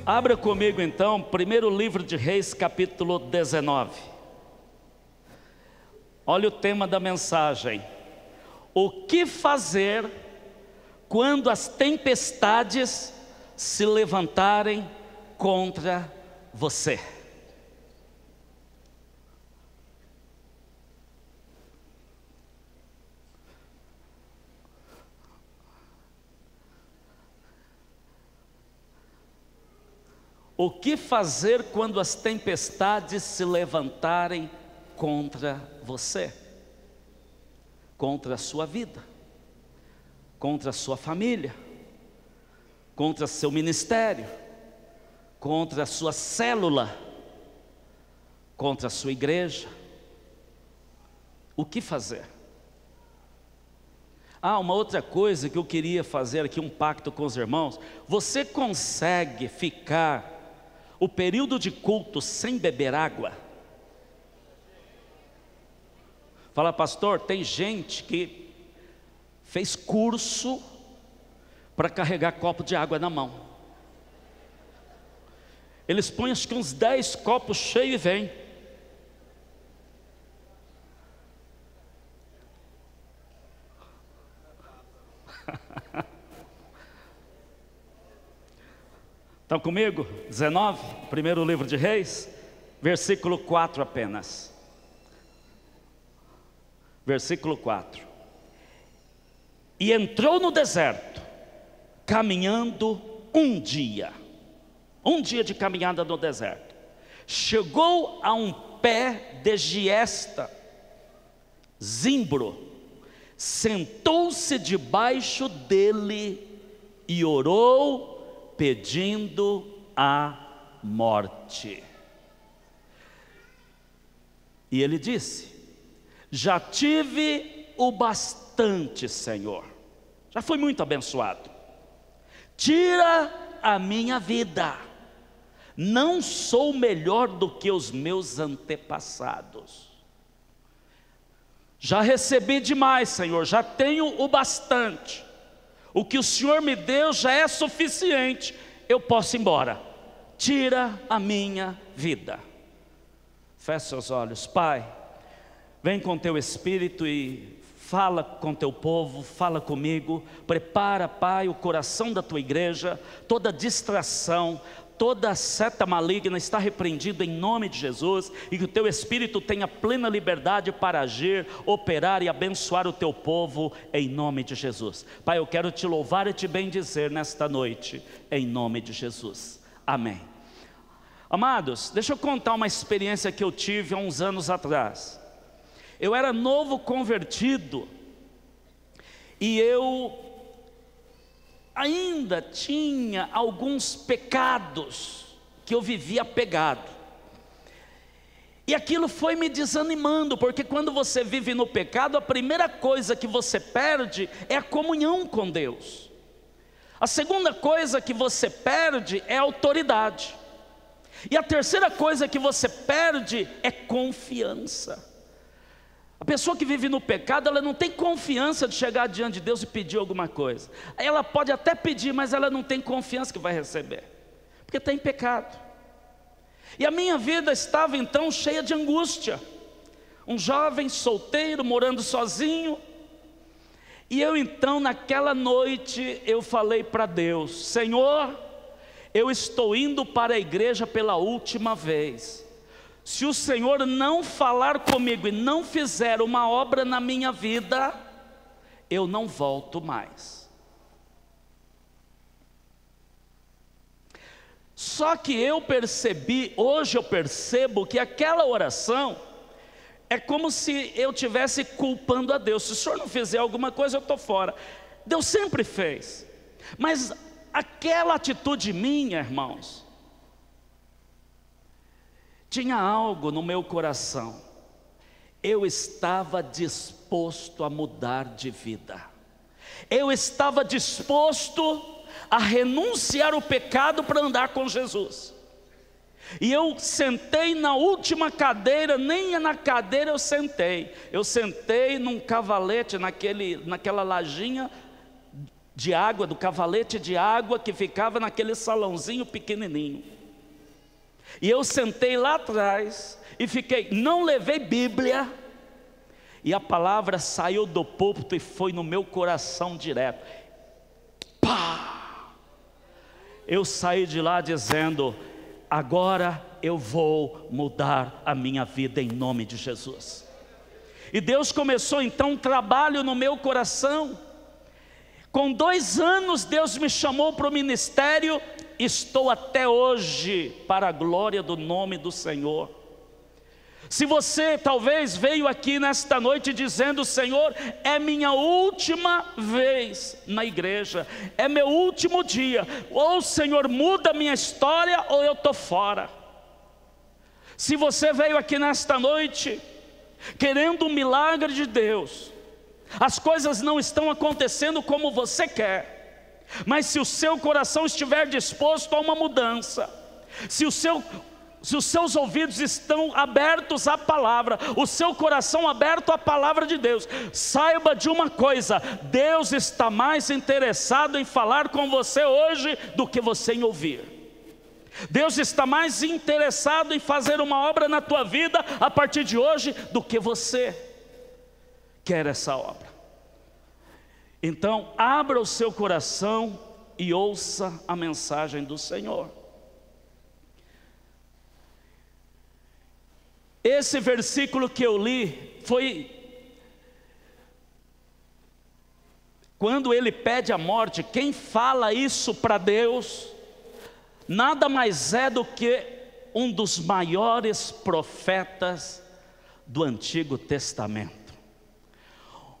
Abra comigo então, primeiro livro de Reis, capítulo 19. Olha o tema da mensagem: o que fazer quando as tempestades se levantarem contra você? O que fazer quando as tempestades se levantarem contra você? Contra a sua vida, contra a sua família, contra seu ministério, contra a sua célula, contra a sua igreja. O que fazer? Uma outra coisa que eu queria fazer aqui, um pacto com os irmãos. Você consegue ficar o período de culto sem beber água? Fala, pastor, tem gente que fez curso para carregar copo de água na mão. Eles põem acho que uns 10 copos cheios e vêm. Estão comigo? 19, primeiro livro de Reis, versículo 4 apenas. Versículo 4. E entrou no deserto, caminhando um dia de caminhada no deserto. Chegou a um pé de giesta, zimbro, sentou-se debaixo dele e orou, pedindo a morte. E ele disse: já tive o bastante, Senhor, já fui muito abençoado, tira a minha vida, não sou melhor do que os meus antepassados, já recebi demais, Senhor, já tenho o bastante, o que o Senhor me deu já é suficiente, eu posso ir embora, tira a minha vida. Feche seus olhos. Pai, vem com teu Espírito e fala com teu povo, fala comigo. Prepara, Pai, o coração da tua igreja. Toda distração, toda seta maligna está repreendido em nome de Jesus, e que o teu Espírito tenha plena liberdade para agir, operar e abençoar o teu povo em nome de Jesus. Pai, eu quero te louvar e te bendizer nesta noite, em nome de Jesus. Amém. Amados, deixa eu contar uma experiência que eu tive há uns anos atrás. Eu era novo convertido e eu ainda tinha alguns pecados que eu vivia apegado. E aquilo foi me desanimando, porque quando você vive no pecado, a primeira coisa que você perde é a comunhão com Deus. A segunda coisa que você perde é a autoridade. E a terceira coisa que você perde é confiança. A pessoa que vive no pecado, ela não tem confiança de chegar diante de Deus e pedir alguma coisa. Ela pode até pedir, mas ela não tem confiança que vai receber, porque está em pecado. E a minha vida estava então cheia de angústia. Um jovem solteiro, morando sozinho. E eu então naquela noite, eu falei para Deus: Senhor, eu estou indo para a igreja pela última vez. Se o Senhor não falar comigo e não fizer uma obra na minha vida, eu não volto mais. Só que eu percebi, hoje eu percebo que aquela oração é como se eu estivesse culpando a Deus. Se o Senhor não fizer alguma coisa, eu estou fora. Deus sempre fez. Mas aquela atitude minha, irmãos, tinha algo no meu coração. Eu estava disposto a mudar de vida. Eu estava disposto a renunciar o pecado para andar com Jesus. E eu sentei na última cadeira, nem na cadeira eu sentei. Eu sentei num cavalete, naquela lajinha de água, do cavalete de água que ficava naquele salãozinho pequenininho. E eu sentei lá atrás e fiquei, não levei Bíblia, e a palavra saiu do púlpito e foi no meu coração direto. Pá! Eu saí de lá dizendo, agora eu vou mudar a minha vida em nome de Jesus. E Deus começou então um trabalho no meu coração. Com 2 anos Deus me chamou para o ministério, estou até hoje para a glória do nome do Senhor. Se você talvez veio aqui nesta noite dizendo, Senhor, é minha última vez na igreja, é meu último dia, ou Senhor muda minha história ou eu estou fora. Se você veio aqui nesta noite querendo um milagre de Deus, as coisas não estão acontecendo como você quer, mas se o seu coração estiver disposto a uma mudança, se os seus ouvidos estão abertos à palavra, o seu coração aberto à palavra de Deus, saiba de uma coisa, Deus está mais interessado em falar com você hoje do que você em ouvir. Deus está mais interessado em fazer uma obra na tua vida a partir de hoje do que você quer essa obra. Então abra o seu coração e ouça a mensagem do Senhor. Esse versículo que eu li foi quando ele pede a morte. Quem fala isso para Deus nada mais é do que um dos maiores profetas do Antigo Testamento.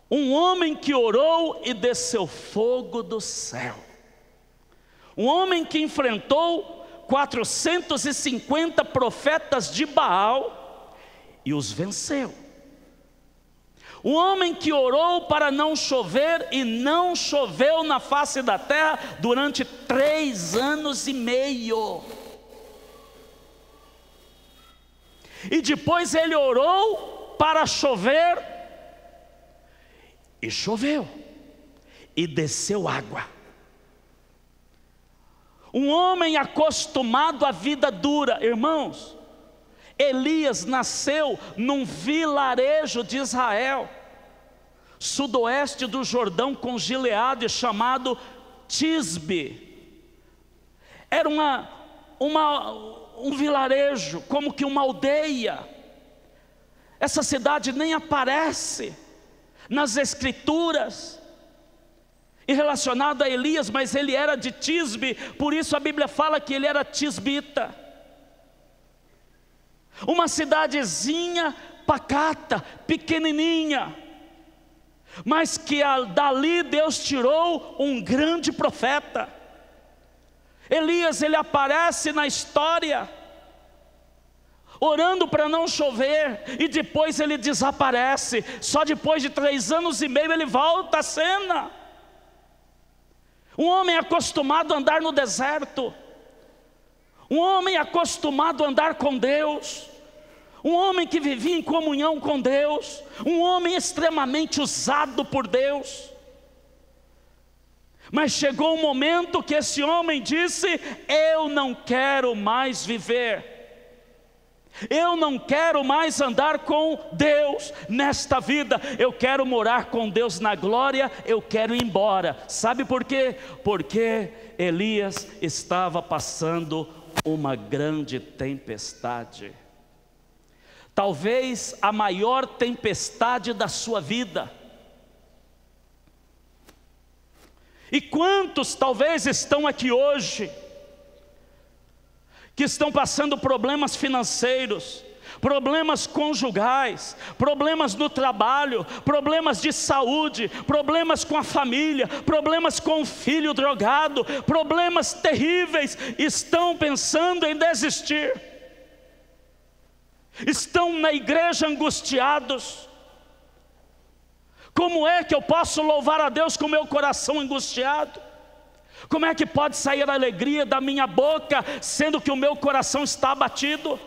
Um homem que orou e desceu fogo do céu. Um homem que enfrentou 450 profetas de Baal e os venceu. Um homem que orou para não chover e não choveu na face da terra durante 3 anos e meio. E depois ele orou para chover e choveu e desceu água. Um homem acostumado à vida dura, irmãos. Elias nasceu num vilarejo de Israel, sudoeste do Jordão com Gileade, chamado Tisbe. Era um vilarejo, como que uma aldeia. Essa cidade nem aparece nas escrituras e relacionado a Elias, mas ele era de Tisbe, por isso a Bíblia fala que ele era tisbita. Uma cidadezinha pacata, pequenininha, mas que dali Deus tirou um grande profeta. Elias, ele aparece na história orando para não chover, e depois ele desaparece. Só depois de 3 anos e meio ele volta à cena. Um homem acostumado a andar no deserto, um homem acostumado a andar com Deus, um homem que vivia em comunhão com Deus, um homem extremamente usado por Deus. Mas chegou um momento que esse homem disse: eu não quero mais viver, eu não quero mais andar com Deus nesta vida, eu quero morar com Deus na glória, eu quero ir embora. Sabe por quê? Porque Elias estava passando uma grande tempestade, talvez a maior tempestade da sua vida. E quantos talvez estão aqui hoje, que estão passando problemas financeiros, problemas conjugais, problemas no trabalho, problemas de saúde, problemas com a família, problemas com o filho drogado, problemas terríveis, estão pensando em desistir, estão na igreja angustiados. Como é que eu posso louvar a Deus com o meu coração angustiado? Como é que pode sair a alegria da minha boca, sendo que o meu coração está abatido?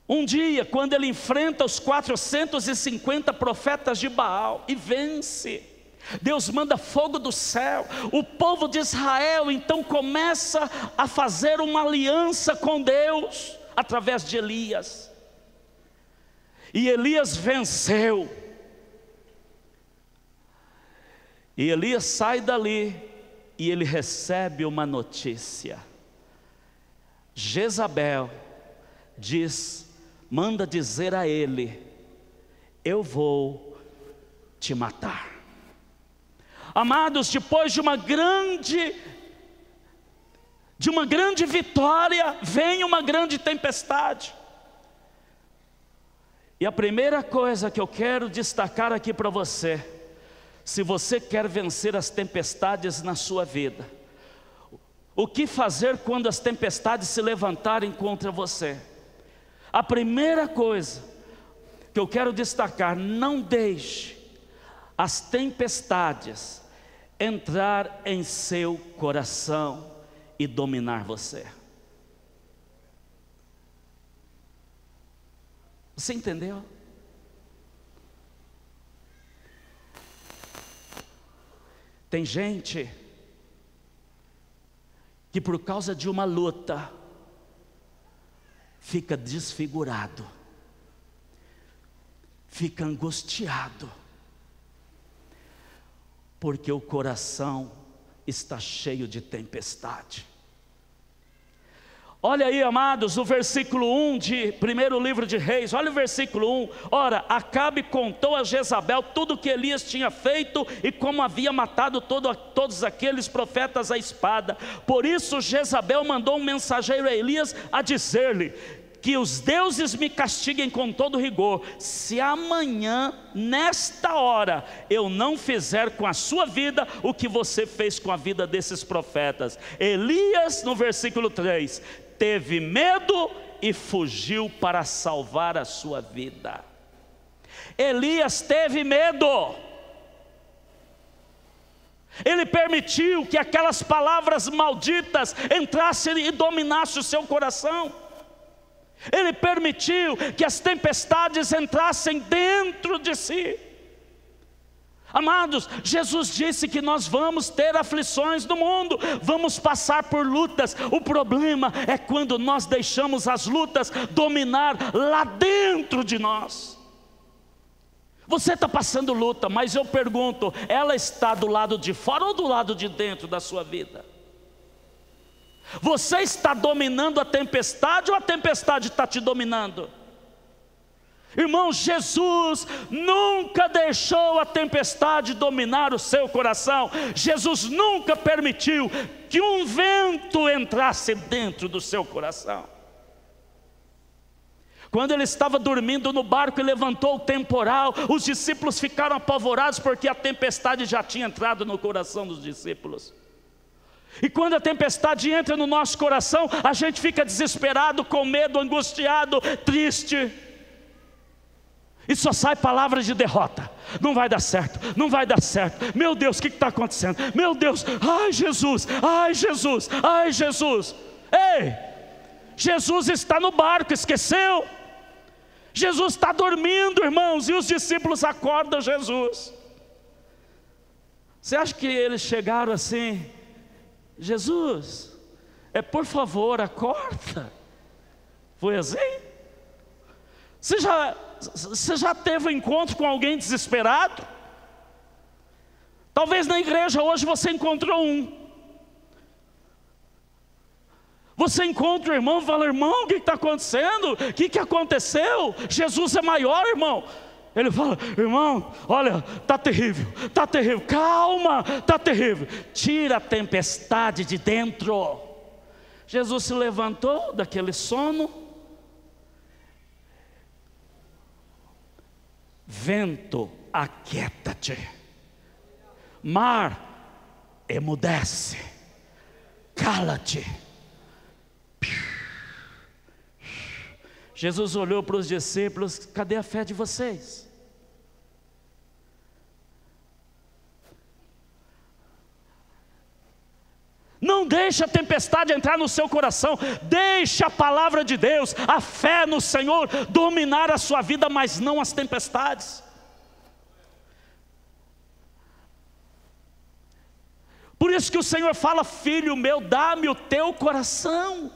Um dia, quando ele enfrenta os 450 profetas de Baal e vence, Deus manda fogo do céu. O povo de Israel então começa a fazer uma aliança com Deus através de Elias. E Elias venceu. E Elias sai dali e ele recebe uma notícia. Jezabel manda dizer a ele: eu vou te matar. Amados, depois de uma grande vitória, vem uma grande tempestade. E a primeira coisa que eu quero destacar aqui para você, se você quer vencer as tempestades na sua vida, o que fazer quando as tempestades se levantarem contra você? A primeira coisa que eu quero destacar: não deixe as tempestades entrar em seu coração e dominar você. Você entendeu? Tem gente que por causa de uma luta fica desfigurado, fica angustiado, porque o coração está cheio de tempestade. Olha aí, amados, o versículo 1 de primeiro livro de Reis. Olha o versículo 1. Ora, Acabe contou a Jezabel tudo o que Elias tinha feito e como havia matado todos aqueles profetas à espada. Por isso Jezabel mandou um mensageiro a Elias a dizer-lhe: que os deuses me castiguem com todo rigor, se amanhã, nesta hora, eu não fizer com a sua vida o que você fez com a vida desses profetas. Elias, no versículo 3, teve medo e fugiu para salvar a sua vida. Elias teve medo. Ele permitiu que aquelas palavras malditas entrassem e dominassem o seu coração. Ele permitiu que as tempestades entrassem dentro de si. Amados, Jesus disse que nós vamos ter aflições no mundo, vamos passar por lutas. O problema é quando nós deixamos as lutas dominar lá dentro de nós. Você está passando luta, mas eu pergunto: ela está do lado de fora ou do lado de dentro da sua vida? Você está dominando a tempestade ou a tempestade está te dominando? Irmão, Jesus nunca deixou a tempestade dominar o seu coração. Jesus nunca permitiu que um vento entrasse dentro do seu coração. Quando ele estava dormindo no barco e levantou o temporal, os discípulos ficaram apavorados porque a tempestade já tinha entrado no coração dos discípulos. E quando a tempestade entra no nosso coração, a gente fica desesperado, com medo, angustiado, triste. E só sai palavras de derrota. Não vai dar certo, não vai dar certo. Meu Deus, o que está acontecendo? Meu Deus, ai Jesus, ai Jesus, ai Jesus. Ei, Jesus está no barco, esqueceu? Jesus está dormindo, irmãos, e os discípulos acordam Jesus. Você acha que eles chegaram assim: Jesus, por favor, acorda? Foi assim? Você já teve um encontro com alguém desesperado? Talvez na igreja hoje você encontrou um. Você encontra o irmão e fala: irmão, o que está acontecendo? O que aconteceu? Jesus é maior, irmão. Ele fala: irmão, olha, está terrível, calma, está terrível. Tira a tempestade de dentro. Jesus se levantou daquele sono. Vento, aquieta-te. Mar, emudece. Cala-te. Jesus olhou para os discípulos: cadê a fé de vocês? Não deixe a tempestade entrar no seu coração, deixe a palavra de Deus, a fé no Senhor dominar a sua vida, mas não as tempestades. Por isso que o Senhor fala: filho meu, dá-me o teu coração.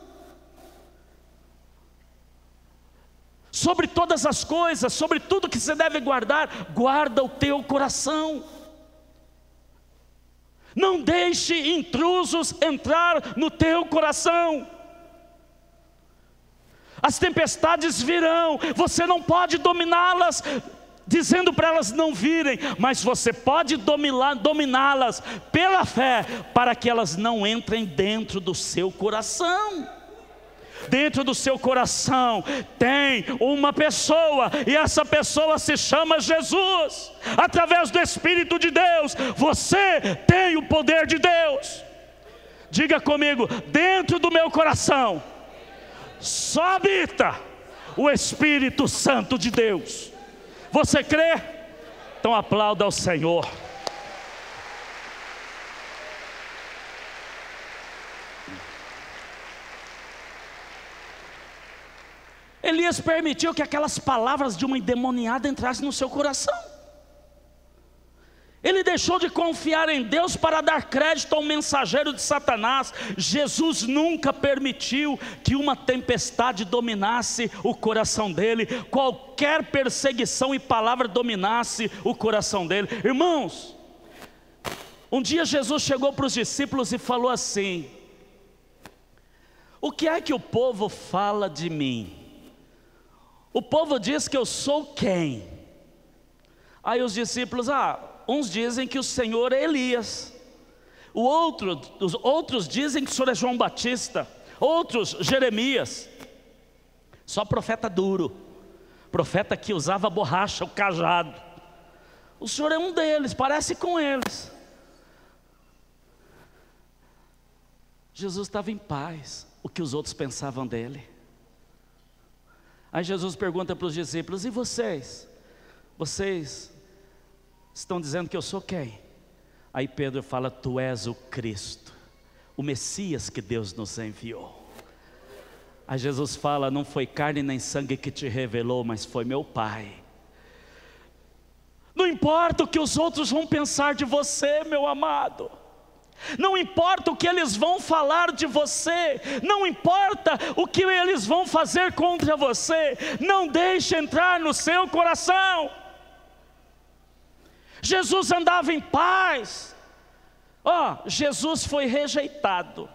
Sobre todas as coisas, sobre tudo que você deve guardar, guarda o teu coração. Não deixe intrusos entrar no teu coração. As tempestades virão, você não pode dominá-las, dizendo para elas não virem, mas você pode dominá-las pela fé, para que elas não entrem dentro do seu coração. Dentro do seu coração tem uma pessoa, e essa pessoa se chama Jesus. Através do Espírito de Deus, você tem o poder de Deus. Diga comigo: dentro do meu coração só habita o Espírito Santo de Deus. Você crê? Então aplauda ao Senhor. Elias permitiu que aquelas palavras de uma endemoniada entrassem no seu coração. Ele deixou de confiar em Deus para dar crédito ao mensageiro de Satanás. Jesus nunca permitiu que uma tempestade dominasse o coração dele, qualquer perseguição e palavra dominasse o coração dele. Irmãos, um dia Jesus chegou para os discípulos e falou assim: o que é que o povo fala de mim? O povo diz que eu sou quem? Aí os discípulos: uns dizem que o Senhor é Elias, os outros dizem que o Senhor é João Batista, outros Jeremias. Só profeta duro, profeta que usava borracha, o cajado. O Senhor é um deles, parece com eles. Jesus estava em paz, o que os outros pensavam dele. Aí Jesus pergunta para os discípulos: e vocês? Vocês estão dizendo que eu sou quem? Aí Pedro fala: tu és o Cristo, o Messias que Deus nos enviou. Aí Jesus fala: não foi carne nem sangue que te revelou, mas foi meu Pai. Não importa o que os outros vão pensar de você, meu amado. Não importa o que eles vão falar de você, não importa o que eles vão fazer contra você, não deixe entrar no seu coração. Jesus andava em paz. Jesus foi rejeitado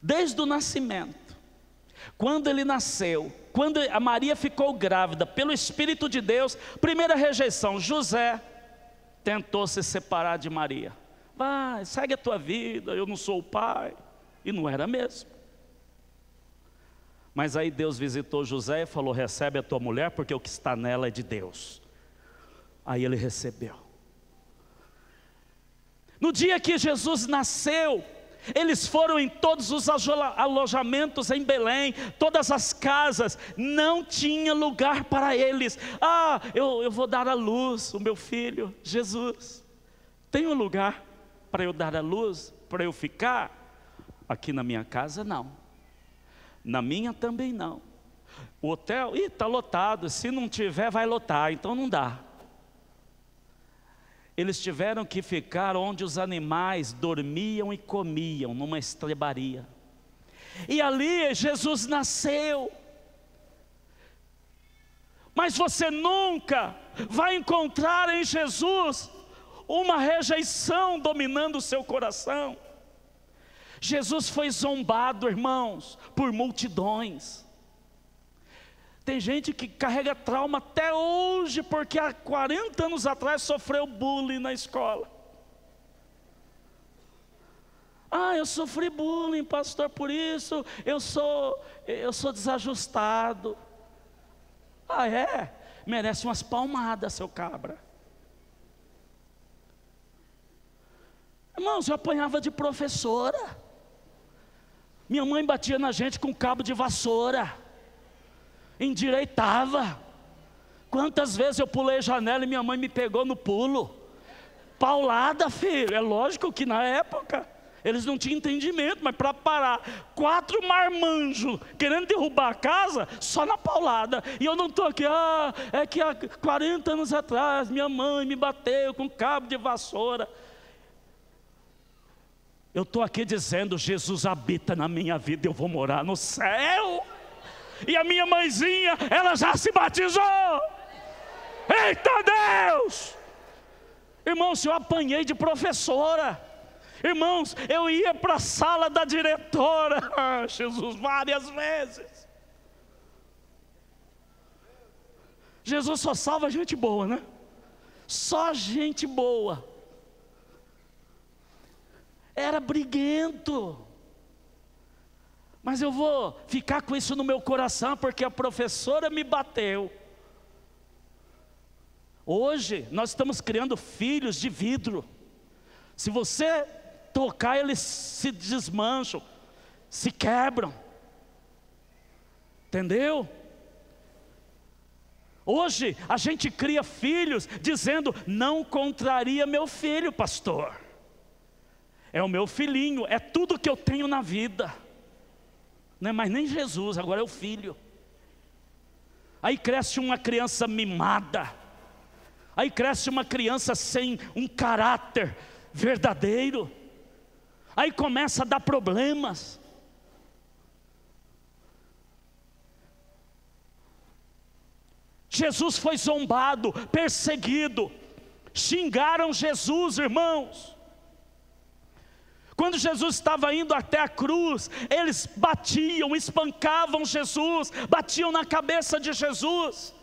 desde o nascimento. Quando ele nasceu, quando a Maria ficou grávida pelo Espírito de Deus, primeira rejeição: José tentou se separar de Maria. Vai, segue a tua vida, eu não sou o pai. E não era mesmo. Mas aí Deus visitou José e falou: recebe a tua mulher, porque o que está nela é de Deus. Aí ele recebeu. No dia que Jesus nasceu, eles foram em todos os alojamentos em Belém, todas as casas, não tinha lugar para eles. Eu vou dar à luz o meu filho, Jesus. Tem um lugar para eu dar à luz, para eu ficar? Aqui na minha casa não, na minha também não. O hotel, está lotado, se não tiver vai lotar, então não dá. Eles tiveram que ficar onde os animais dormiam e comiam, numa estrebaria. E ali Jesus nasceu. Mas você nunca vai encontrar em Jesus uma rejeição dominando o seu coração. Jesus foi zombado, irmãos, por multidões. Tem gente que carrega trauma até hoje, porque há 40 anos atrás sofreu bullying na escola. Eu sofri bullying, pastor, por isso eu sou desajustado. É? Merece umas palmadas, seu cabra. Irmãos, eu apanhava de professora. Minha mãe batia na gente com cabo de vassoura, endireitava. Quantas vezes eu pulei a janela e minha mãe me pegou no pulo? Paulada, filho. É lógico que na época Eles não tinham entendimento, mas para parar 4 marmanjos querendo derrubar a casa, só na paulada. E eu não estou aqui, é que há 40 anos atrás minha mãe me bateu com cabo de vassoura. Eu estou aqui dizendo, Jesus habita na minha vida, eu vou morar no céu. E a minha mãezinha, ela já se batizou. Eita Deus! Irmãos, eu apanhei de professora. Irmãos, eu ia para a sala da diretora, Jesus, várias vezes. Jesus só salva gente boa, né? Só gente boa. Era briguento. Mas eu vou ficar com isso no meu coração, porque a professora me bateu. Hoje, nós estamos criando filhos de vidro. Se você tocar, eles se desmancham, se quebram. Entendeu? Hoje, a gente cria filhos dizendo, não contraria meu filho, pastor. É o meu filhinho, é tudo que eu tenho na vida. Não é mais nem Jesus, agora é o filho. Aí cresce uma criança mimada. Aí cresce uma criança sem um caráter verdadeiro. Aí começa a dar problemas. Jesus foi zombado, perseguido. Xingaram Jesus, irmãos. Quando Jesus estava indo até a cruz, eles batiam, espancavam Jesus, batiam na cabeça de Jesus.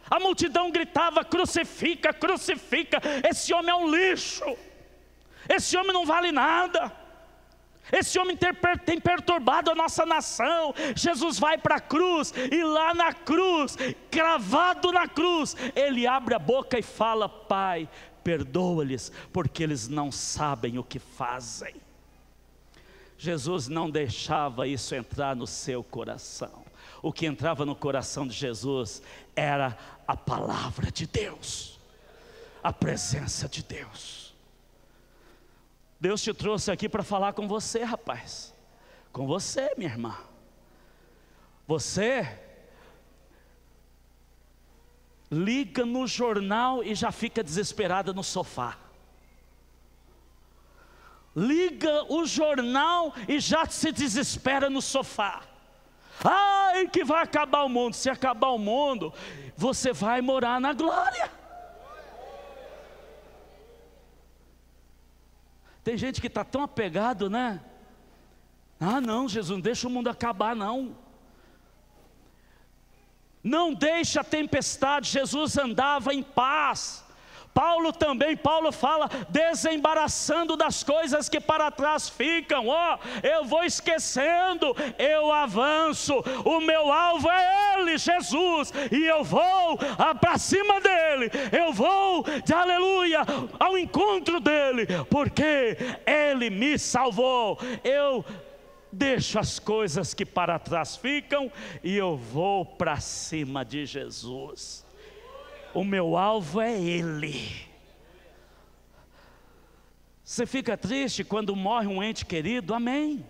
A multidão gritava, crucifica, crucifica, esse homem é um lixo, esse homem não vale nada, esse homem tem perturbado a nossa nação. Jesus vai para a cruz, e lá na cruz, cravado na cruz, ele abre a boca e fala, Pai, perdoa-lhes, porque eles não sabem o que fazem. Jesus não deixava isso entrar no seu coração. O que entrava no coração de Jesus era a palavra de Deus, a presença de Deus. Deus te trouxe aqui para falar com você, rapaz, com você, minha irmã. Você liga no jornal e já fica desesperada no sofá. Liga o jornal e já se desespera no sofá. Ai, que vai acabar o mundo. Se acabar o mundo, você vai morar na glória. Tem gente que está tão apegado, né? Ah não, Jesus, não deixa o mundo acabar não. Não deixa a tempestade. Jesus andava em paz. Paulo também, Paulo fala, desembaraçando das coisas que para trás ficam. Eu vou esquecendo, eu avanço, o meu alvo é Ele, Jesus, e eu vou para cima dEle, eu vou, aleluia, ao encontro dEle, porque Ele me salvou. Eu deixo as coisas que para trás ficam, e eu vou para cima de Jesus. O meu alvo é Ele. Você fica triste quando morre um ente querido? Amém.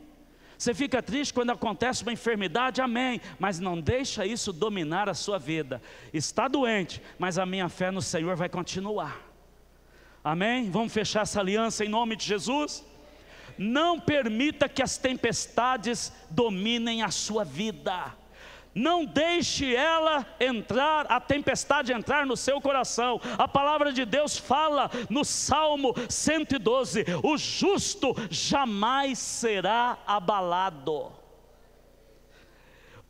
Você fica triste quando acontece uma enfermidade? Amém. Mas não deixa isso dominar a sua vida. Está doente, mas a minha fé no Senhor vai continuar. Amém? Vamos fechar essa aliança em nome de Jesus? Não permita que as tempestades dominem a sua vida. Não deixe ela entrar, a tempestade entrar no seu coração. A palavra de Deus fala no Salmo 112, o justo jamais será abalado.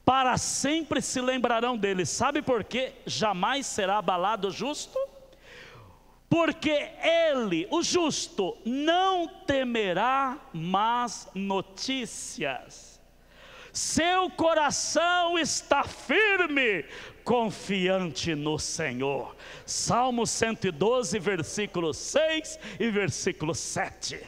Para sempre se lembrarão dele. Sabe por que jamais será abalado o justo? Porque ele, o justo, não temerá más notícias. Seu coração está firme, confiante no Senhor. Salmo 112, versículo 6 e versículo 7.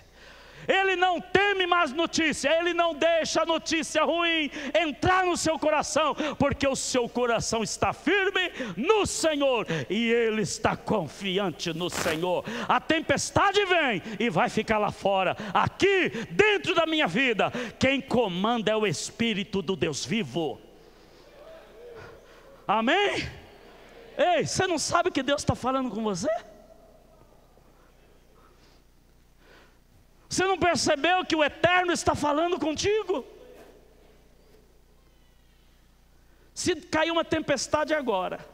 Ele não teme mais notícia, Ele não deixa a notícia ruim entrar no seu coração, porque o seu coração está firme no Senhor, e Ele está confiante no Senhor. A tempestade vem e vai ficar lá fora. Aqui dentro da minha vida, quem comanda é o Espírito do Deus vivo. Amém? Ei, você não sabe que Deus está falando com você? Você não percebeu que o Eterno está falando contigo? Se cair uma tempestade agora,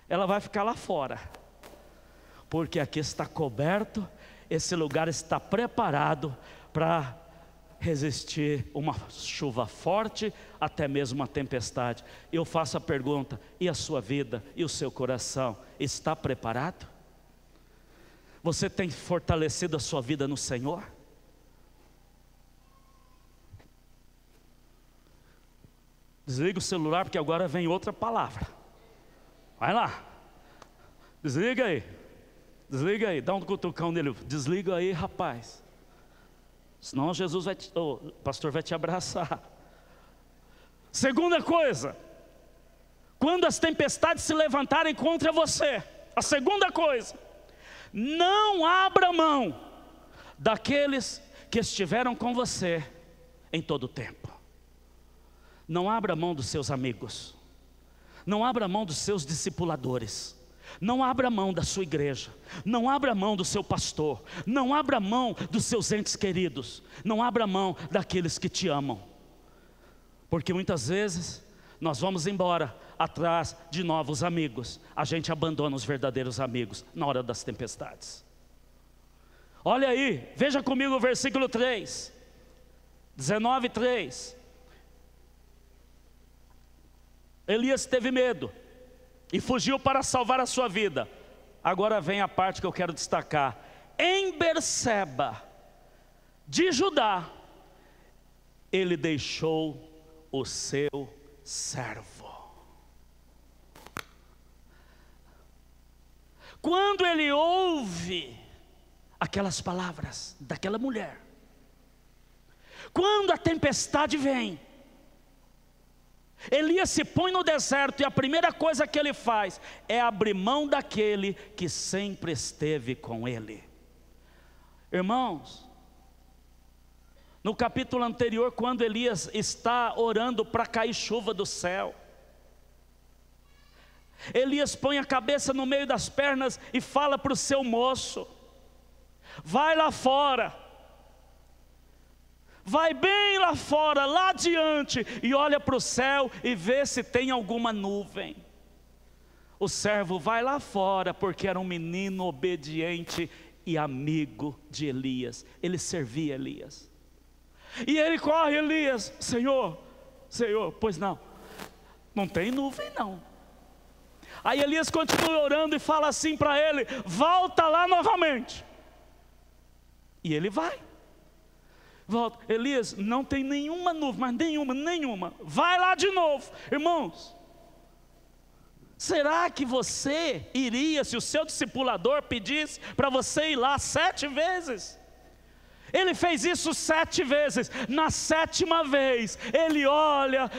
ela vai ficar lá fora, porque aqui está coberto, esse lugar está preparado para resistir uma chuva forte, até mesmo uma tempestade. Eu faço a pergunta: e a sua vida, e o seu coração, está preparado? Você tem fortalecido a sua vida no Senhor? Desliga o celular, porque agora vem outra palavra. Vai lá. Desliga aí, dá um cutucão nele. Desliga aí, rapaz. Senão Jesus o pastor vai te abraçar. Segunda coisa, quando as tempestades se levantarem contra você, a segunda coisa: não abra mão daqueles que estiveram com você em todo o tempo. Não abra mão dos seus amigos. Não abra mão dos seus discipuladores. Não abra mão da sua igreja. Não abra mão do seu pastor. Não abra mão dos seus entes queridos. Não abra mão daqueles que te amam. Porque muitas vezes nós vamos embora atrás de novos amigos. A gente abandona os verdadeiros amigos na hora das tempestades. Olha aí, veja comigo o versículo 3, 19:3. Elias teve medo e fugiu para salvar a sua vida. Agora vem a parte que eu quero destacar. Em Berseba de Judá, ele deixou o seu servo. Quando ele ouve aquelas palavras daquela mulher, quando a tempestade vem, Elias se põe no deserto e a primeira coisa que ele faz é abrir mão daquele que sempre esteve com ele. Irmãos, no capítulo anterior, quando Elias está orando para cair chuva do céu, Elias põe a cabeça no meio das pernas e fala para o seu moço: vai lá fora, vai bem lá fora, lá adiante, e olha para o céu e vê se tem alguma nuvem. O servo vai lá fora, porque era um menino obediente e amigo de Elias. Ele servia Elias. E ele corre: Elias, Senhor, pois não tem nuvem não. Aí Elias continua orando e fala assim para ele: volta lá novamente. E ele vai. Volta. Elias, não tem nenhuma nuvem, mas nenhuma. Vai lá de novo. Irmãos, será que você iria, se o seu discipulador pedisse para você ir lá 7 vezes? Ele fez isso 7 vezes. Na 7ª vez, ele olha,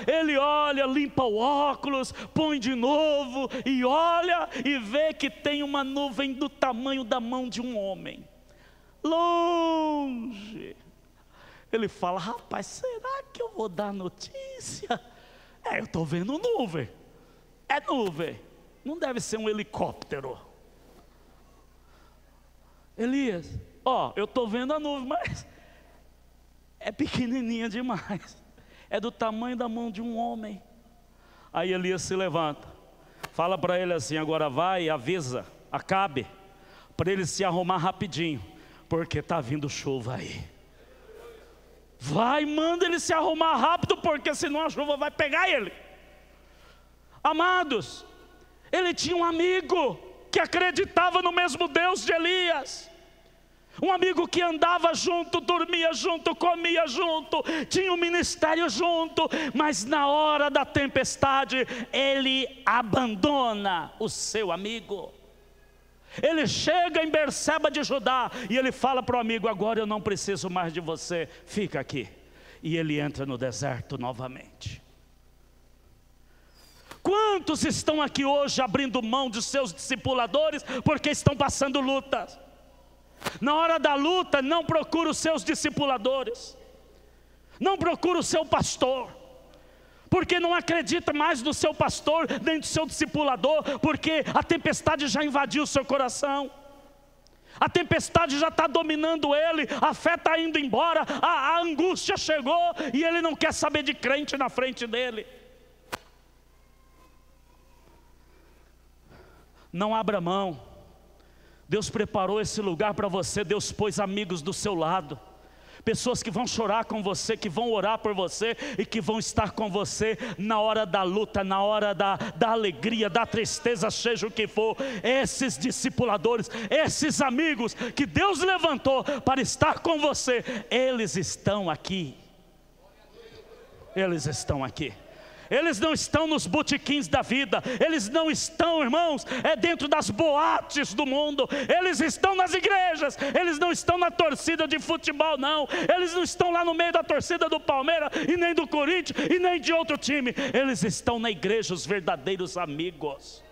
limpa o óculos, põe de novo, e olha e vê que tem uma nuvem do tamanho da mão de um homem, longe. Ele fala: rapaz, será que eu vou dar notícia? Eu estou vendo nuvem. É nuvem, não deve ser um helicóptero. Elias, eu estou vendo a nuvem, mas é pequenininha demais. É do tamanho da mão de um homem. Aí Elias se levanta, fala para ele assim: agora vai e avisa Acabe, para ele se arrumar rapidinho, porque está vindo chuva aí. Vai, manda ele se arrumar rápido, porque senão a chuva vai pegar ele. Amados, ele tinha um amigo que acreditava no mesmo Deus de Elias. Um amigo que andava junto, dormia junto, comia junto, tinha um ministério junto. Mas na hora da tempestade, ele abandona o seu amigo. Ele chega em Berseba de Judá e ele fala para o amigo: agora eu não preciso mais de você, fica aqui. E ele entra no deserto novamente. Quantos estão aqui hoje abrindo mão de seus discipuladores porque estão passando lutas? Na hora da luta, não procura os seus discipuladores, não procura o seu pastor, porque não acredita mais no seu pastor, nem do seu discipulador, porque a tempestade já invadiu o seu coração, a tempestade já está dominando ele, a fé está indo embora, a angústia chegou e ele não quer saber de crente na frente dele. Não abra mão. Deus preparou esse lugar para você. Deus pôs amigos do seu lado, pessoas que vão chorar com você, que vão orar por você e que vão estar com você na hora da luta, na hora da alegria, da tristeza, seja o que for. Esses discipuladores, esses amigos que Deus levantou para estar com você, eles estão aqui. Eles estão aqui. Eles não estão nos botequins da vida, eles não estão, irmãos, dentro das boates do mundo, eles estão nas igrejas, eles não estão na torcida de futebol, não, eles não estão lá no meio da torcida do Palmeiras, e nem do Corinthians, e nem de outro time, eles estão na igreja, os verdadeiros amigos.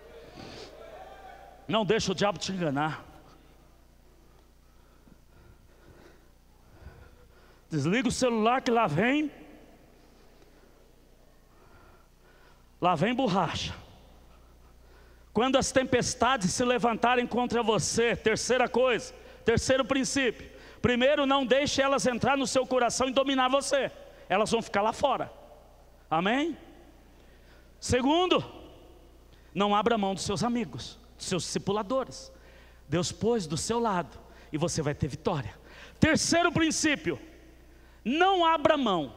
Não deixa o diabo te enganar. Desliga o celular que lá vem borracha. Quando as tempestades se levantarem contra você, terceira coisa, terceiro princípio: primeiro, não deixe elas entrar no seu coração e dominar você, elas vão ficar lá fora, amém? Segundo, não abra mão dos seus amigos, dos seus discipuladores. Deus pôs do seu lado e você vai ter vitória. Terceiro princípio: não abra mão,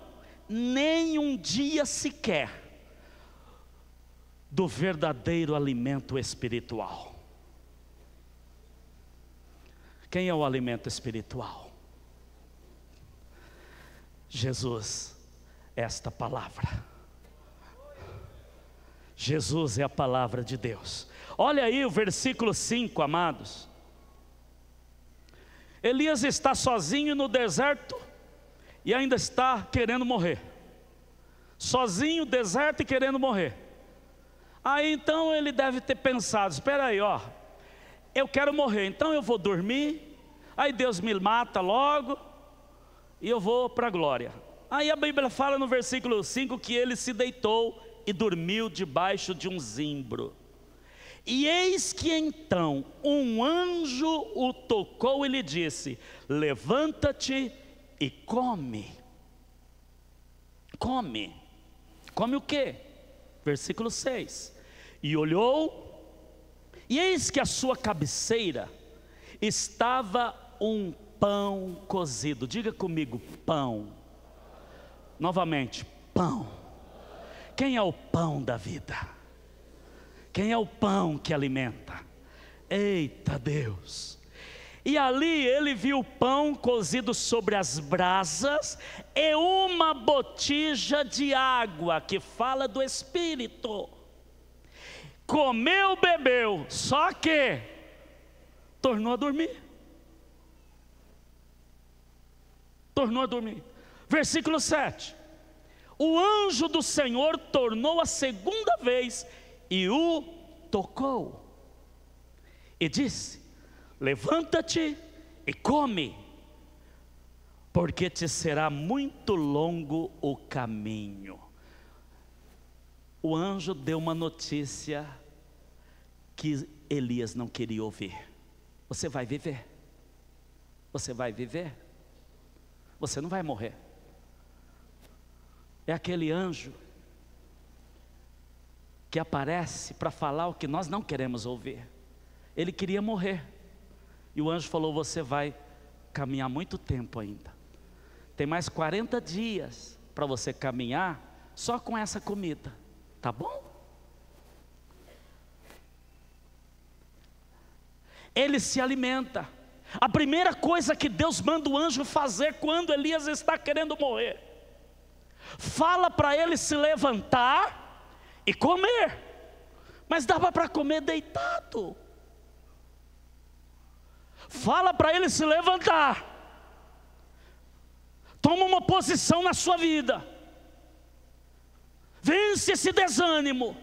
nem um dia sequer, do verdadeiro alimento espiritual. Quem é o alimento espiritual? Jesus, esta palavra. Jesus é a palavra de Deus. Olha aí o versículo 5, amados. Elias está sozinho no deserto e ainda está querendo morrer. Sozinho, deserto e querendo morrer. Aí então ele deve ter pensado: espera aí, ó, eu quero morrer, então eu vou dormir, aí Deus me mata logo e eu vou para a glória. Aí a Bíblia fala no versículo 5 que ele se deitou e dormiu debaixo de um zimbro. E eis que então um anjo o tocou e lhe disse: levanta-te e come. Come o quê? Versículo 6. E olhou, e eis que à sua cabeceira estava um pão cozido. Diga comigo: pão. Novamente, pão. Quem é o pão da vida? Quem é o pão que alimenta? Eita Deus! E ali ele viu pão cozido sobre as brasas e uma botija de água, que fala do Espírito. Comeu, bebeu, só que tornou a dormir. Tornou a dormir. Versículo 7. O anjo do Senhor tornou a segunda vez e o tocou e disse: levanta-te e come, porque te será muito longo o caminho. O anjo deu uma notícia que Elias não queria ouvir: você vai viver, você vai viver, você não vai morrer. É aquele anjo que aparece para falar o que nós não queremos ouvir. Ele queria morrer, e o anjo falou: você vai caminhar muito tempo ainda, tem mais 40 dias para você caminhar só com essa comida, tá bom? Ele se alimenta. A primeira coisa que Deus manda o anjo fazer quando Elias está querendo morrer, fala para ele se levantar e comer. Mas dava para comer deitado. Fala para ele se levantar. Toma uma posição na sua vida. Vence esse desânimo.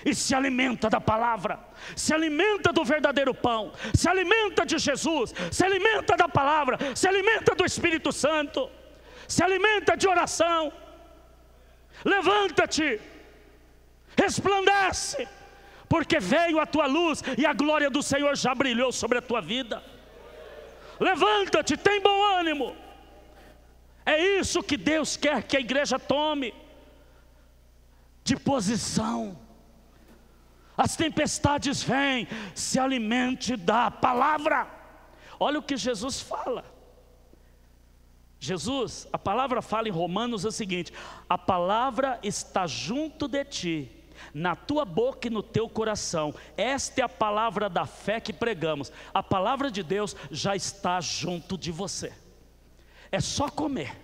E se alimenta da palavra. Se alimenta do verdadeiro pão. Se alimenta de Jesus. Se alimenta da palavra. Se alimenta do Espírito Santo. Se alimenta de oração. Levanta-te. Resplandece. Porque veio a tua luz e a glória do Senhor já brilhou sobre a tua vida. Levanta-te, tem bom ânimo. É isso que Deus quer que a igreja tome de posição. As tempestades vêm, se alimente da palavra. Olha o que Jesus fala. Jesus, a palavra fala em Romanos o seguinte: a palavra está junto de ti, na tua boca e no teu coração. Esta é a palavra da fé que pregamos. A palavra de Deus já está junto de você. É só comer.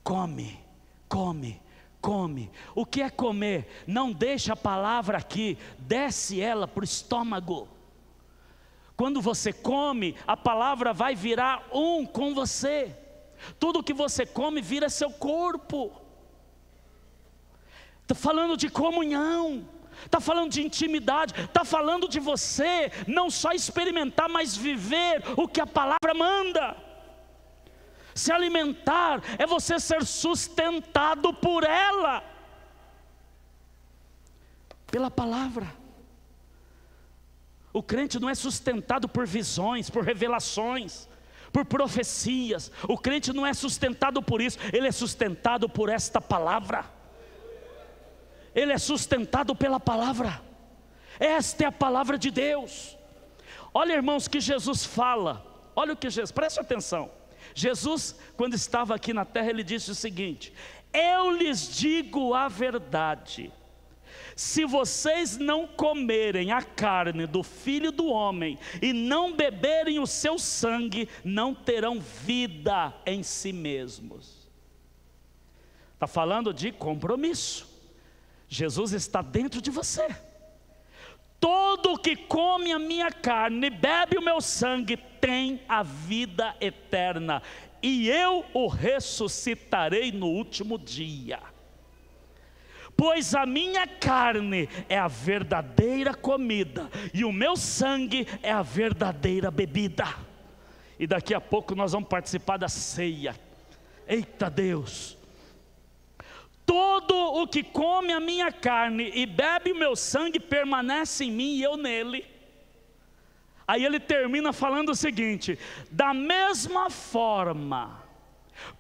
Come, come, come. O que é comer? Não deixa a palavra aqui, desce ela para o estômago. Quando você come, a palavra vai virar um com você. Tudo que você come vira seu corpo. Está falando de comunhão, está falando de intimidade, está falando de você não só experimentar, mas viver o que a palavra manda. Se alimentar é você ser sustentado por ela, pela palavra. O crente não é sustentado por visões, por revelações, por profecias. O crente não é sustentado por isso, ele é sustentado por esta palavra. Ele é sustentado pela palavra. Esta é a palavra de Deus. Olha, irmãos, que Jesus fala. Olha o que Jesus, preste atenção. Jesus, quando estava aqui na terra, ele disse o seguinte: eu lhes digo a verdade, se vocês não comerem a carne do Filho do Homem e não beberem o seu sangue, não terão vida em si mesmos. Está falando de compromisso. Jesus está dentro de você. Todo o que come a minha carne e bebe o meu sangue tem a vida eterna, e eu o ressuscitarei no último dia. Pois a minha carne é a verdadeira comida, e o meu sangue é a verdadeira bebida. E daqui a pouco nós vamos participar da ceia. Eita Deus! Todo o que come a minha carne e bebe o meu sangue permanece em mim e eu nele. Aí ele termina falando o seguinte: da mesma forma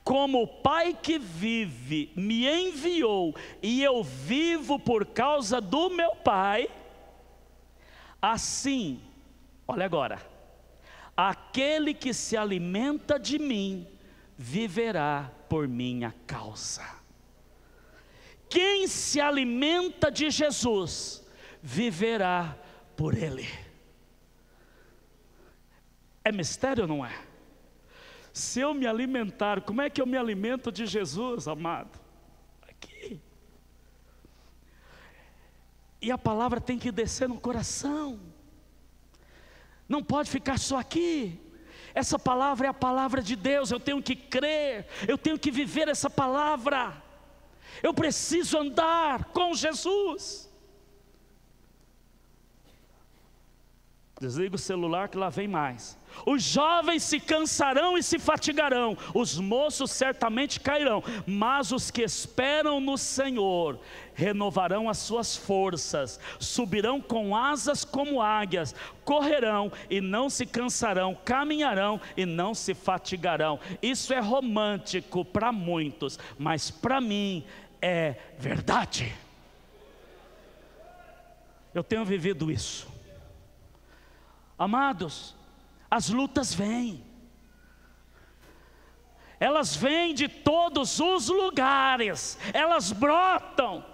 como o Pai que vive me enviou e eu vivo por causa do meu Pai, assim, olha agora, aquele que se alimenta de mim viverá por minha causa. Quem se alimenta de Jesus viverá por Ele. É mistério ou não é? Se eu me alimentar, como é que eu me alimento de Jesus, amado? Aqui. E a palavra tem que descer no coração. Não pode ficar só aqui. Essa palavra é a palavra de Deus. Eu tenho que crer, eu tenho que viver essa palavra. Eu preciso andar com Jesus. Desliga o celular que lá vem mais. Os jovens se cansarão e se fatigarão, os moços certamente cairão, mas os que esperam no Senhor renovarão as suas forças, subirão com asas como águias, correrão e não se cansarão, caminharão e não se fatigarão. Isso é romântico para muitos, mas para mim é verdade. Eu tenho vivido isso. Amados, as lutas vêm. Elas vêm de todos os lugares. Elas brotam.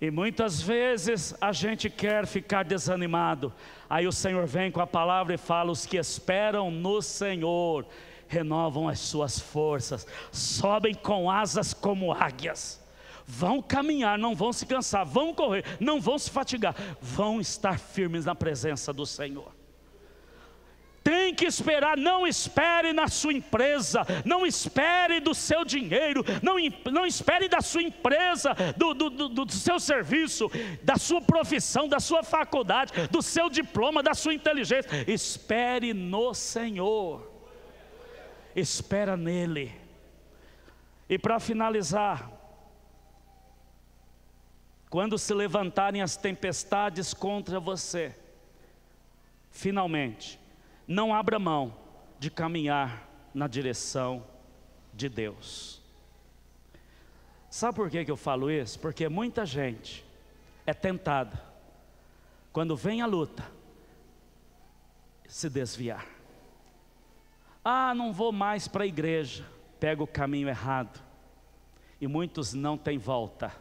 E muitas vezes a gente quer ficar desanimado. Aí o Senhor vem com a palavra e fala: os que esperam no Senhor renovam as suas forças, sobem com asas como águias, vão caminhar, não vão se cansar, vão correr, não vão se fatigar, vão estar firmes na presença do Senhor. Tem que esperar, não espere na sua empresa, não espere do seu dinheiro, não espere da sua empresa, do seu serviço, da sua profissão, da sua faculdade, do seu diploma, da sua inteligência. Espere no Senhor, espera nele. E para finalizar, quando se levantarem as tempestades contra você, finalmente, não abra mão de caminhar na direção de Deus. Sabe por que eu falo isso? Porque muita gente é tentada, quando vem a luta, se desviar. Ah, não vou mais para a igreja, pega o caminho errado, e muitos não têm volta.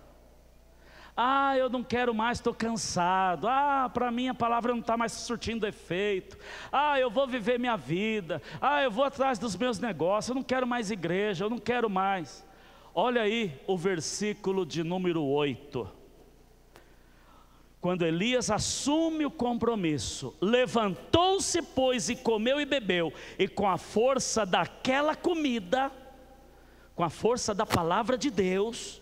Ah, eu não quero mais, estou cansado. Ah, para mim a palavra não está mais surtindo efeito. Ah, eu vou viver minha vida. Ah, eu vou atrás dos meus negócios. Eu não quero mais igreja, eu não quero mais. Olha aí o versículo de número 8. Quando Elias assume o compromisso, levantou-se, pois, e comeu e bebeu, e com a força daquela comida, com a força da palavra de Deus,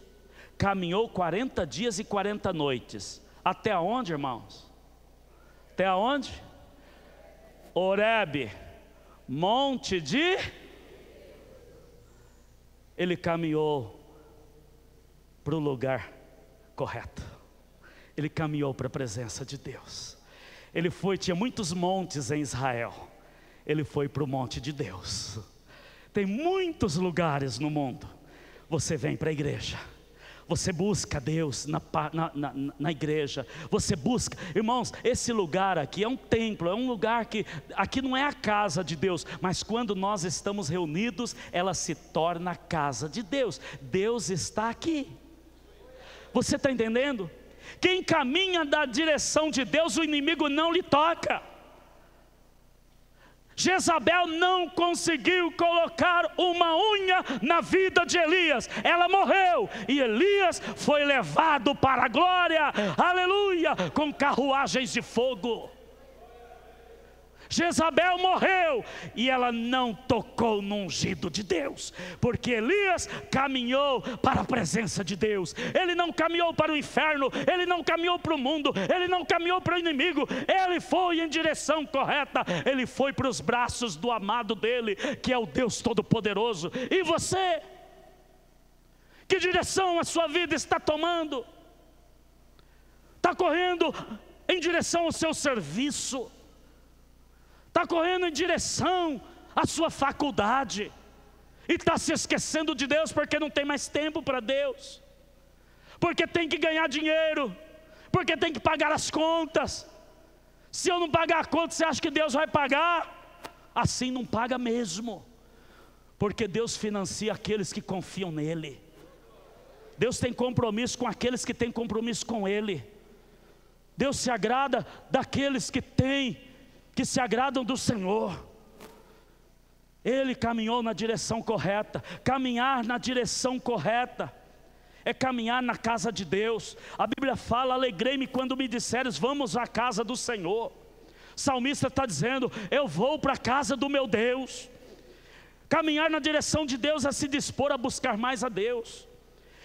caminhou 40 dias e 40 noites. Até onde, irmãos? Até onde? Horebe, monte de... Ele caminhou para o lugar correto. Ele caminhou para a presença de Deus. Ele foi, tinha muitos montes em Israel. Ele foi para o monte de Deus. Tem muitos lugares no mundo. Você vem para a igreja. Você busca Deus na igreja. Você busca, irmãos, esse lugar aqui é um templo, é um lugar que, aqui não é a casa de Deus, mas quando nós estamos reunidos, ela se torna a casa de Deus. Deus está aqui. Você está entendendo? Quem caminha na direção de Deus, o inimigo não lhe toca. Jezabel não conseguiu colocar uma unha na vida de Elias. Ela morreu e Elias foi levado para a glória, aleluia, com carruagens de fogo. Jezabel morreu e ela não tocou no ungido de Deus, porque Elias caminhou para a presença de Deus. Ele não caminhou para o inferno, ele não caminhou para o mundo, ele não caminhou para o inimigo, ele foi em direção correta, ele foi para os braços do amado dele, que é o Deus Todo-Poderoso. E você? Que direção a sua vida está tomando? Está correndo em direção ao seu serviço? Está correndo em direção à sua faculdade, e está se esquecendo de Deus porque não tem mais tempo para Deus, porque tem que ganhar dinheiro, porque tem que pagar as contas. Se eu não pagar a conta, você acha que Deus vai pagar? Assim não paga mesmo, porque Deus financia aqueles que confiam nele. Deus tem compromisso com aqueles que têm compromisso com Ele. Deus se agrada daqueles que se agradam do Senhor. Ele caminhou na direção correta. Caminhar na direção correta é caminhar na casa de Deus. A Bíblia fala: alegrei-me quando me disseres, vamos à casa do Senhor. O salmista está dizendo, eu vou para a casa do meu Deus. Caminhar na direção de Deus é se dispor a buscar mais a Deus,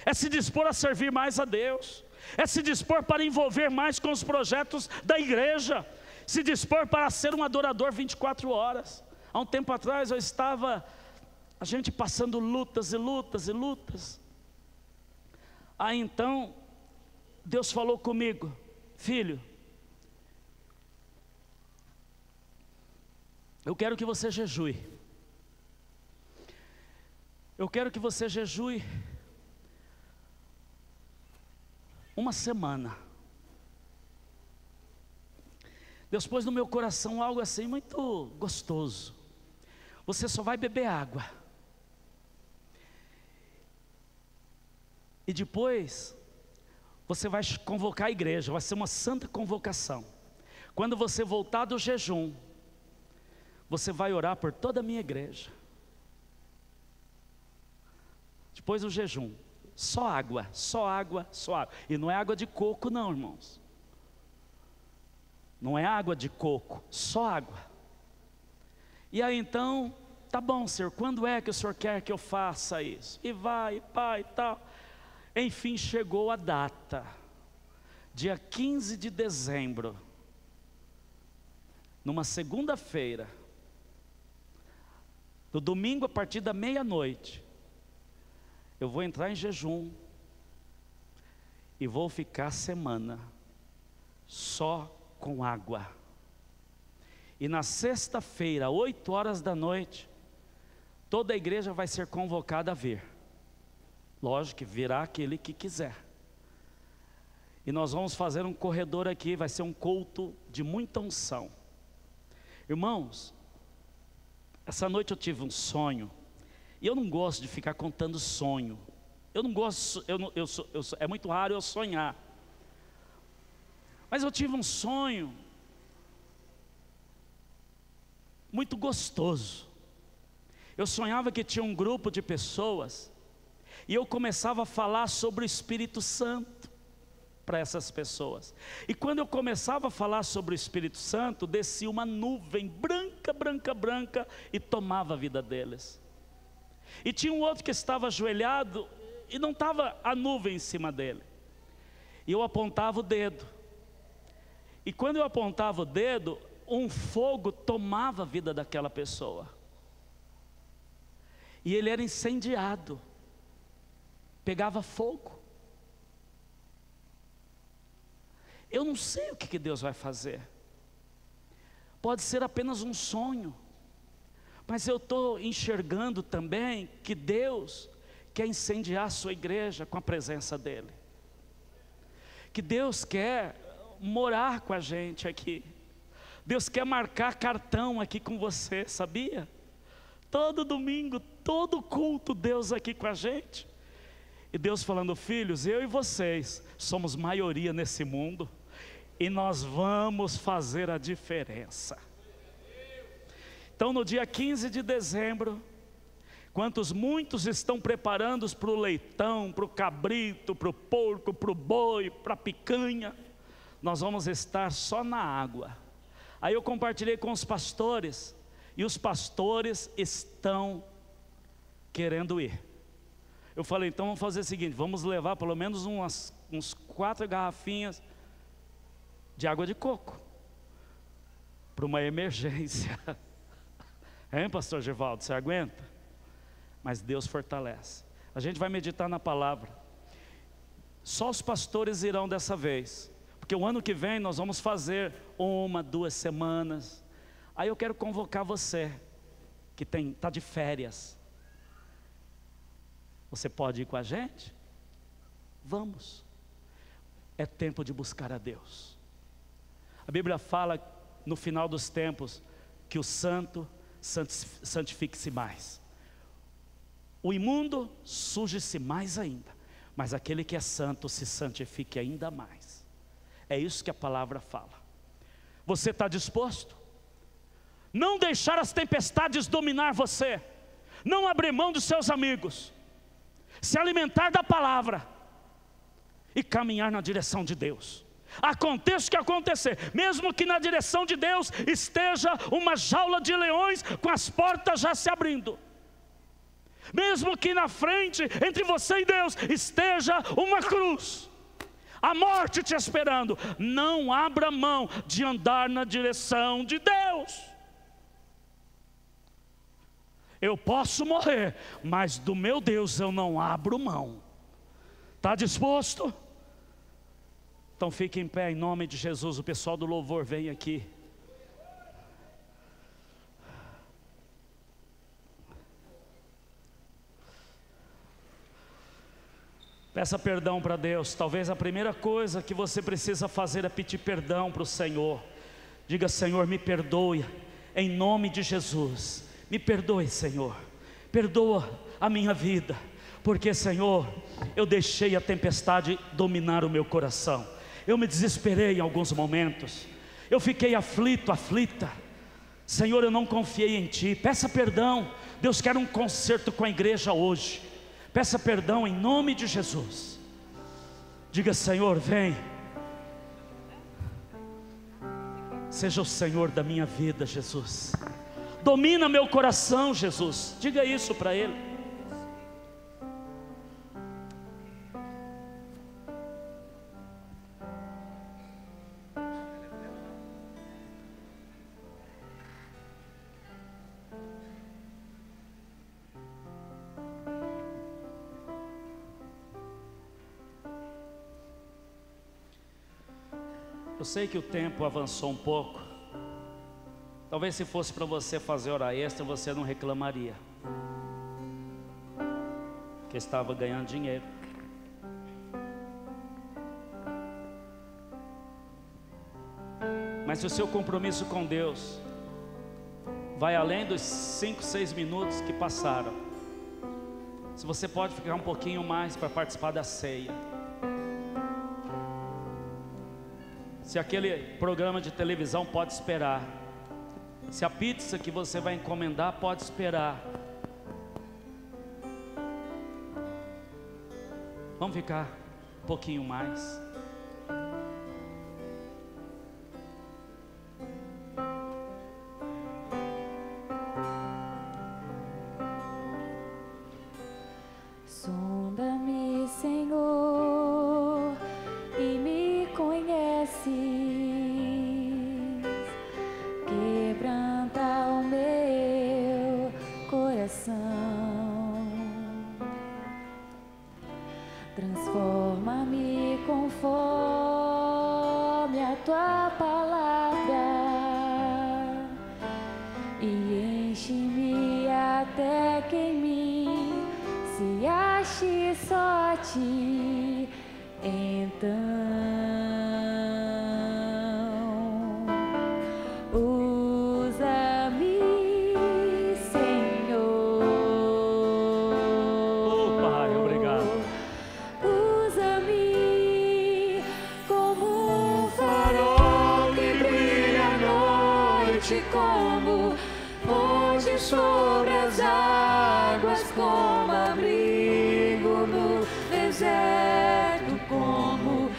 é se dispor a servir mais a Deus, é se dispor para envolver mais com os projetos da igreja, se dispor para ser um adorador 24 horas. Há um tempo atrás a gente passando lutas e lutas e lutas. Aí então, Deus falou comigo, filho, eu quero que você jejue. Eu quero que você jejue uma semana. Deus pôs no meu coração algo assim muito gostoso. Você só vai beber água. E depois você vai convocar a igreja, vai ser uma santa convocação. Quando você voltar do jejum, você vai orar por toda a minha igreja. Depois do jejum, Só água, só água, só água. E não é água de coco não, irmãos. Não é água de coco, só água. E aí então, tá bom, Senhor, quando é que o Senhor quer que eu faça isso? E vai, pai, e tal. Enfim, chegou a data, dia 15 de dezembro, numa segunda-feira, no domingo a partir da meia-noite, eu vou entrar em jejum e vou ficar a semana só com água. E na sexta-feira, 8 horas da noite, toda a igreja vai ser convocada a vir. Lógico que virá aquele que quiser. E nós vamos fazer um corredor aqui, vai ser um culto de muita unção. Irmãos, essa noite eu tive um sonho. E eu não gosto de ficar contando sonho. Eu não gosto, é muito raro eu sonhar. Mas eu tive um sonho muito gostoso. Eu sonhava que tinha um grupo de pessoas e eu começava a falar sobre o Espírito Santo para essas pessoas. E quando eu começava a falar sobre o Espírito Santo, descia uma nuvem branca, branca, branca e tomava a vida deles. E tinha um outro que estava ajoelhado e não estava a nuvem em cima dele. E eu apontava o dedo. E quando eu apontava o dedo, um fogo tomava a vida daquela pessoa. E ele era incendiado. Pegava fogo. Eu não sei o que Deus vai fazer. Pode ser apenas um sonho. Mas eu estou enxergando também que Deus quer incendiar a sua igreja com a presença dEle. Que Deus quer morar com a gente aqui. Deus quer marcar cartão aqui com você, sabia? Todo domingo, todo culto, Deus aqui com a gente. E Deus falando, filhos, eu e vocês somos maioria nesse mundo. E nós vamos fazer a diferença. Então no dia 15 de dezembro, muitos estão preparando para o leitão, para o cabrito, para o porco, para o boi, para a picanha, nós vamos estar só na água. Aí eu compartilhei com os pastores, e os pastores estão querendo ir. Eu falei, então vamos fazer o seguinte, vamos levar pelo menos uns 4 garrafinhas de água de coco, para uma emergência. Hein, pastor Givaldo, você aguenta? Mas Deus fortalece. A gente vai meditar na palavra. Só os pastores irão dessa vez, porque o ano que vem nós vamos fazer 1, 2 semanas. Aí eu quero convocar você, que está de férias. Você pode ir com a gente? Vamos. É tempo de buscar a Deus. A Bíblia fala no final dos tempos que o santo santifique-se mais, o imundo suje-se mais ainda, mas aquele que é santo se santifique ainda mais. É isso que a palavra fala. Você está disposto? Não deixar as tempestades dominar você, não abrir mão dos seus amigos, se alimentar da palavra e caminhar na direção de Deus. Aconteça o que acontecer, mesmo que na direção de Deus esteja uma jaula de leões com as portas já se abrindo, mesmo que na frente, entre você e Deus, esteja uma cruz, a morte te esperando, não abra mão de andar na direção de Deus. Eu posso morrer, mas do meu Deus eu não abro mão. Está disposto? Então fique em pé em nome de Jesus. O pessoal do louvor vem aqui. Peça perdão para Deus. Talvez a primeira coisa que você precisa fazer é pedir perdão para o Senhor. Diga, Senhor, me perdoe em nome de Jesus. Me perdoe, Senhor. Perdoa a minha vida, porque, Senhor, eu deixei a tempestade dominar o meu coração. Eu me desesperei em alguns momentos, eu fiquei aflito, aflita. Senhor, eu não confiei em Ti. Peça perdão. Deus quer um concerto com a igreja hoje. Peça perdão em nome de Jesus. Diga: Senhor, vem. Seja o Senhor da minha vida, Jesus. Domina meu coração, Jesus. Diga isso para Ele. Eu sei que o tempo avançou um pouco. Talvez se fosse para você fazer hora extra, você não reclamaria, porque estava ganhando dinheiro. Mas se o seu compromisso com Deus vai além dos 5, 6 minutos que passaram, se você pode ficar um pouquinho mais para participar da ceia, se aquele programa de televisão pode esperar, se a pizza que você vai encomendar pode esperar, vamos ficar um pouquinho mais. Sonda-me, Senhor, e me conheces. Quebranta o meu coração. Transforma-me conforme a tua palavra e enche-me até que em mim se ache só a ti. Então usa-me, Senhor. Oh, Pai, obrigado. Usa-me como um farol que brilha à noite, como fonte sobre as águas, como abrigo no deserto, como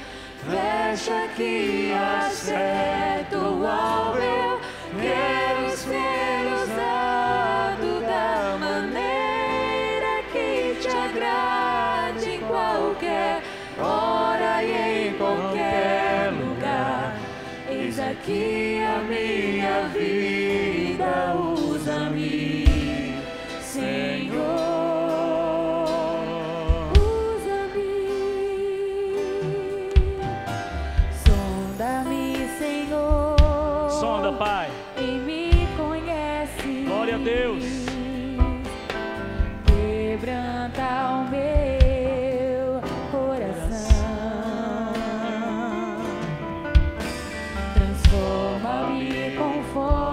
flecha que acerta o alvo. Eu quero ser usado da maneira que te agrade, em qualquer hora e em qualquer lugar. Eis aqui a minha vida, usa-me, Senhor. Usa-me, sonda-me, Senhor. Sonda, Pai. E me conhece. Glória a Deus. Quebranta o meu coração. Transforma-me conforme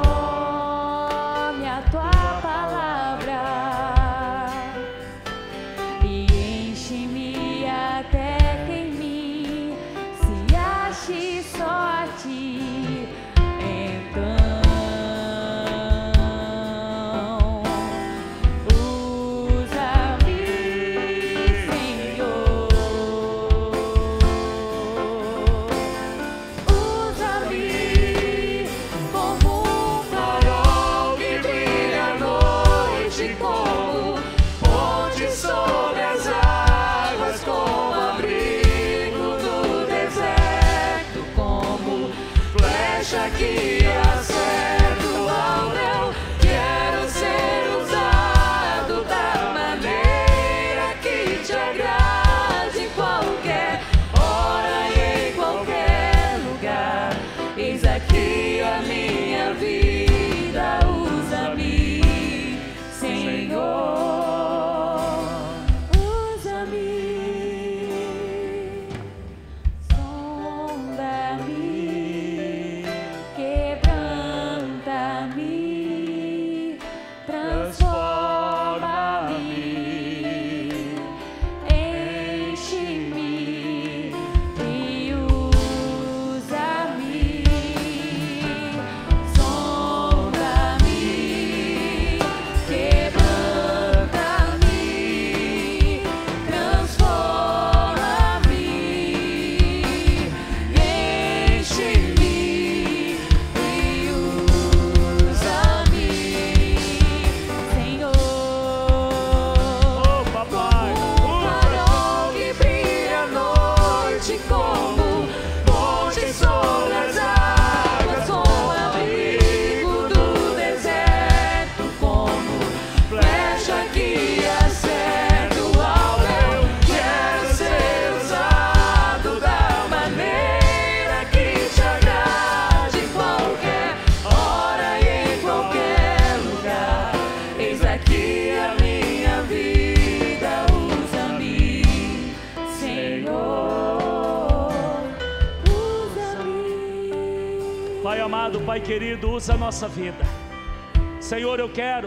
Pai amado, Pai querido, usa a nossa vida. Senhor,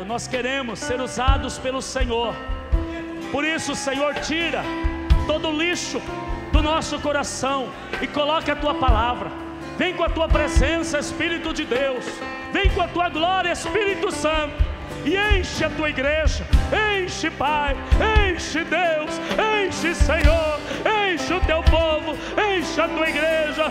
nós queremos ser usados pelo Senhor. Por isso, Senhor, tira todo o lixo do nosso coração e coloque a Tua palavra. Vem com a Tua presença, Espírito de Deus. Vem com a Tua glória, Espírito Santo, e enche a Tua igreja. Enche, Pai, enche, Deus, enche, Senhor, enche o Teu povo, enche a Tua igreja,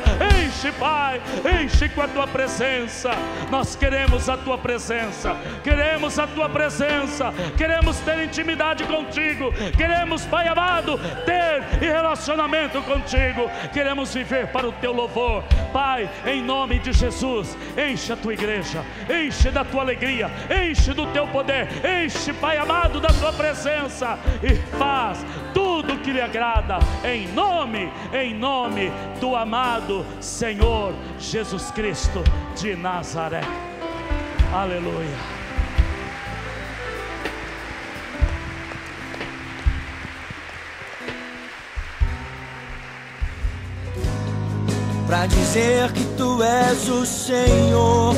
enche, Pai, enche com a Tua presença. Nós queremos a Tua presença, queremos a Tua presença, queremos ter intimidade contigo, queremos, Pai amado, ter relacionamento contigo, queremos viver para o Teu louvor. Pai, em nome de Jesus, enche a Tua igreja, enche da Tua alegria, enche do Teu poder, enche, Pai amado, da Tua presença, e faz tudo que lhe agrada, em nome do amado Senhor Jesus Cristo de Nazaré. Aleluia. Pra dizer que Tu és o Senhor,